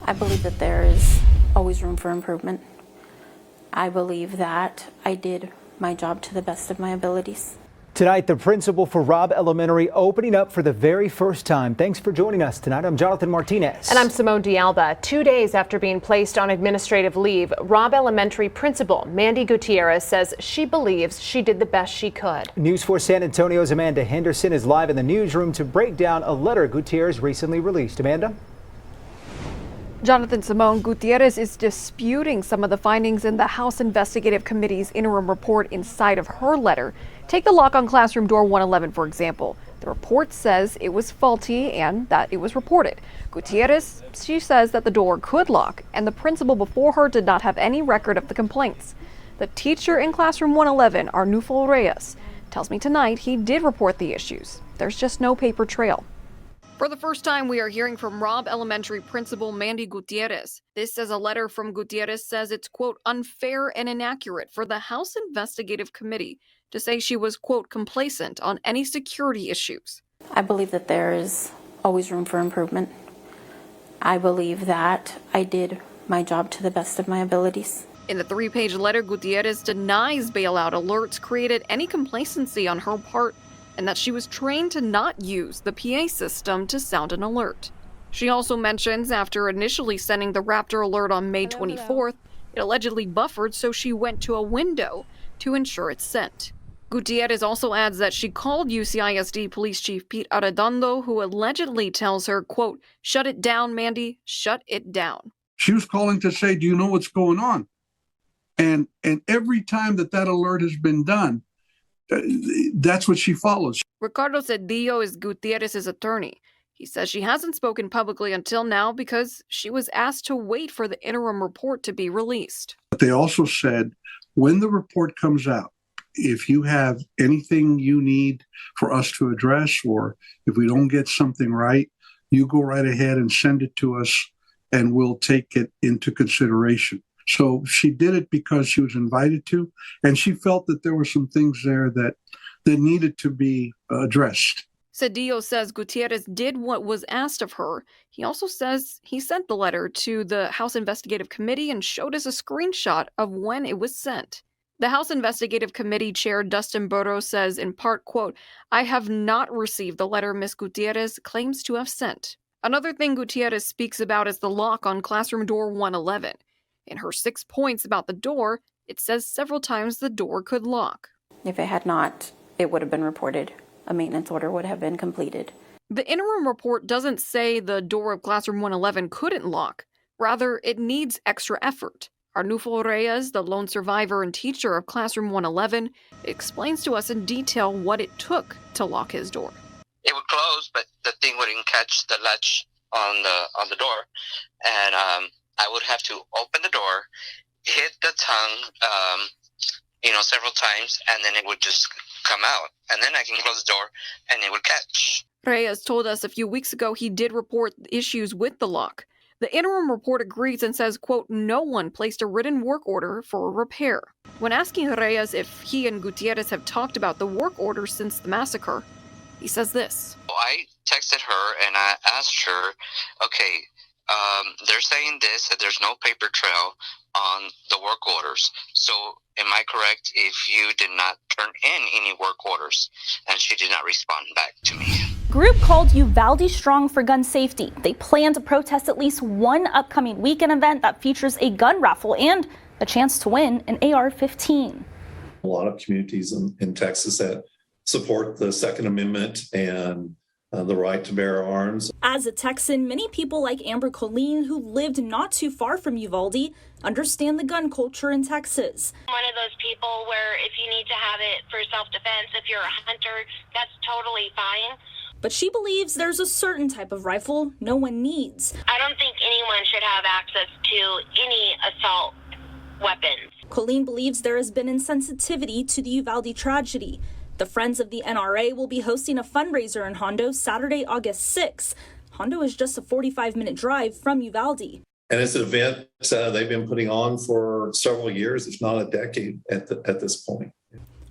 I believe that there is always room for improvement. I believe that I did my job to the best of my abilities. Tonight, the principal for Robb Elementary opening up for the very first time. Thanks for joining us tonight. I'm Jonathan Martinez. And I'm Simone D'Alba. 2 days after being placed on administrative leave, Robb Elementary Principal Mandy Gutierrez says she believes she did the best she could. News 4 San Antonio's Amanda Henderson is live in the newsroom to break down a letter Gutierrez recently released. Amanda? Jonathan, Simone, Gutierrez is disputing some of the findings in the House Investigative Committee's interim report inside of her letter. Take the lock on classroom door 111, for example. The report says it was faulty and that it was reported. Gutierrez, she says that the door could lock, and the principal before her did not have any record of the complaints. The teacher in classroom 111, Arnulfo Reyes, tells me tonight he did report the issues. There's just no paper trail. For the first time, we are hearing from Robb Elementary Principal Mandy Gutierrez. This as a letter from Gutierrez says it's, quote, unfair and inaccurate for the House Investigative Committee to say she was, quote, complacent on any security issues. I believe that there is always room for improvement. I believe that I did my job to the best of my abilities. In the 3-page letter, Gutierrez denies bailout alerts created any complacency on her part, and that she was trained to not use the PA system to sound an alert. She also mentions after initially sending the Raptor Alert on May 24th, it allegedly buffered, so she went to a window to ensure it's sent. Gutierrez also adds that she called UCISD Police Chief Pete Arredondo, who allegedly tells her, quote, shut it down, Mandy, shut it down. She was calling to say, do you know what's going on? And every time that alert has been done, that's what she follows. Ricardo Cedillo is Gutierrez's attorney. He says she hasn't spoken publicly until now because she was asked to wait for the interim report to be released. But they also said, when the report comes out, if you have anything you need for us to address, or if we don't get something right, you go right ahead and send it to us and we'll take it into consideration. So she did it because she was invited to, and she felt that there were some things there that needed to be addressed. Cedillo says Gutierrez did what was asked of her. He also says he sent the letter to the House Investigative Committee and showed us a screenshot of when it was sent. The House Investigative Committee Chair Dustin Burrows says in part, quote, I have not received the letter Ms. Gutierrez claims to have sent. Another thing Gutierrez speaks about is the lock on classroom door 111. In her 6 points about the door, it says several times the door could lock. If it had not, it would have been reported. A maintenance order would have been completed. The interim report doesn't say the door of classroom 111 couldn't lock. Rather, it needs extra effort. Arnulfo Reyes, the lone survivor and teacher of classroom 111, explains to us in detail what it took to lock his door. It would close, but the thing wouldn't catch the latch on the door, and I would have to open the door, hit the tongue, several times, and then it would just come out. And then I can close the door, and it would catch. Reyes told us a few weeks ago he did report issues with the lock. The interim report agrees and says, quote, no one placed a written work order for a repair. When asking Reyes if he and Gutierrez have talked about the work order since the massacre, he says this. I texted her and I asked her, okay, they're saying this, that there's no paper trail on the work orders. So am I correct if you did not turn in any work orders? And she did not respond back to me. Group called Uvalde Strong for Gun Safety. They plan to protest at least one upcoming weekend event that features a gun raffle and a chance to win an AR-15. A lot of communities in Texas that support the Second Amendment and the right to bear arms. As a Texan, many people like Amber Colleen, who lived not too far from Uvalde, understand the gun culture in Texas. One of those people where if you need to have it for self-defense, if you're a hunter, that's totally fine. But she believes there's a certain type of rifle no one needs. I don't think anyone should have access to any assault weapons. Colleen believes there has been insensitivity to the Uvalde tragedy. The Friends of the NRA will be hosting a fundraiser in Hondo Saturday, August 6th. Hondo is just a 45-minute drive from Uvalde. And it's an event they've been putting on for several years, if not a decade at this point.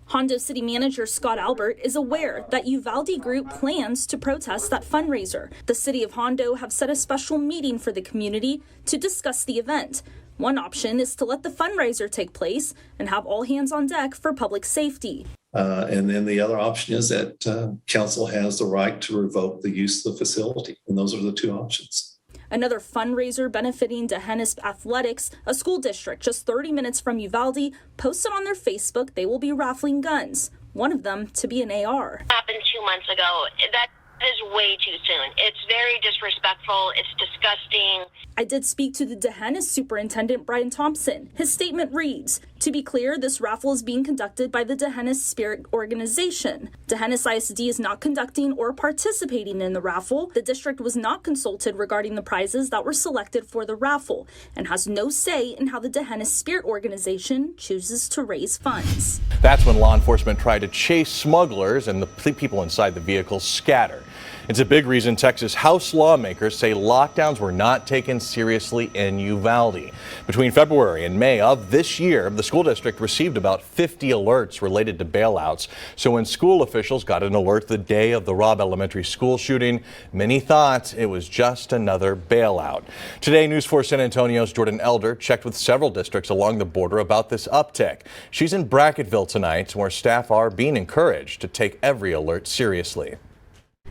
Hondo City Manager Scott Albert is aware that Uvalde Group plans to protest that fundraiser. The city of Hondo have set a special meeting for the community to discuss the event. One option is to let the fundraiser take place and have all hands on deck for public safety. And then the other option is that council has the right to revoke the use of the facility. And those are the two options. Another fundraiser benefiting D'Hanis Athletics, a school district just 30 minutes from Uvalde, posted on their Facebook they will be raffling guns, one of them to be an AR. Happened 2 months ago. That is way too soon. It's very disrespectful. It's disgusting. I did speak to the D'Hanis Superintendent Brian Thompson. His statement reads, "To be clear, this raffle is being conducted by the D'Hanis Spirit Organization. D'Hanis ISD is not conducting or participating in the raffle. The district was not consulted regarding the prizes that were selected for the raffle and has no say in how the D'Hanis Spirit Organization chooses to raise funds." That's when law enforcement tried to chase smugglers and the people inside the vehicles scattered. It's a big reason Texas House lawmakers say lockdowns were not taken seriously in Uvalde. Between February and May of this year, the school district received about 50 alerts related to bailouts. So when school officials got an alert the day of the Robb Elementary School shooting, many thought it was just another bailout. Today, News 4 San Antonio's Jordan Elder checked with several districts along the border about this uptick. She's in Bracketville tonight, where staff are being encouraged to take every alert seriously.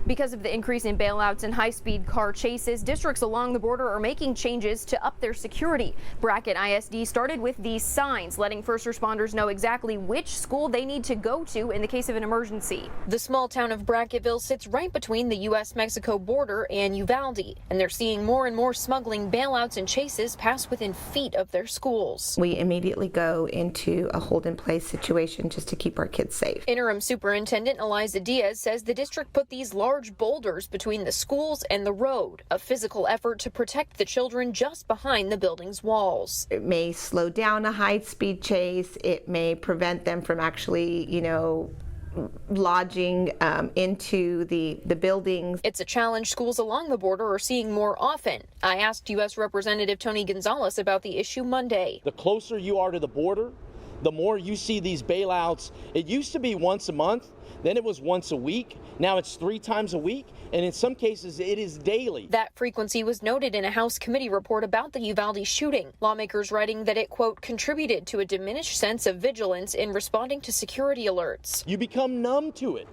Because of the increase in bailouts and high-speed car chases, districts along the border are making changes to up their security. Brackett ISD started with these signs, letting first responders know exactly which school they need to go to in the case of an emergency. The small town of Brackettville sits right between the U.S.-Mexico border and Uvalde, and they're seeing more and more smuggling, bailouts, and chases pass within feet of their schools. We immediately go into a hold-in-place situation just to keep our kids safe. Interim Superintendent Eliza Diaz says the district put these large boulders between the schools and the road, a physical effort to protect the children just behind the building's walls. It may slow down a high-speed chase. It may prevent them from actually, lodging into the buildings. It's a challenge schools along the border are seeing more often. I asked U.S. Representative Tony Gonzalez about the issue Monday. The closer you are to the border, the more you see these bailouts. It used to be once a month. Then it was once a week. Now it's 3 times a week. And in some cases, it is daily. That frequency was noted in a House committee report about the Uvalde shooting. Lawmakers writing that it, quote, contributed to a diminished sense of vigilance in responding to security alerts. You become numb to it.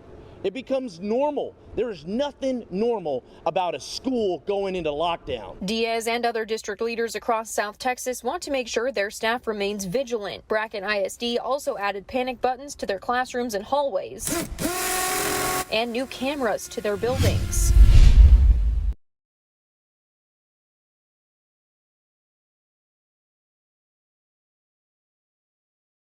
It becomes normal. There is nothing normal about a school going into lockdown. Diaz and other district leaders across South Texas want to make sure their staff remains vigilant. Brackett ISD also added panic buttons to their classrooms and hallways and new cameras to their buildings.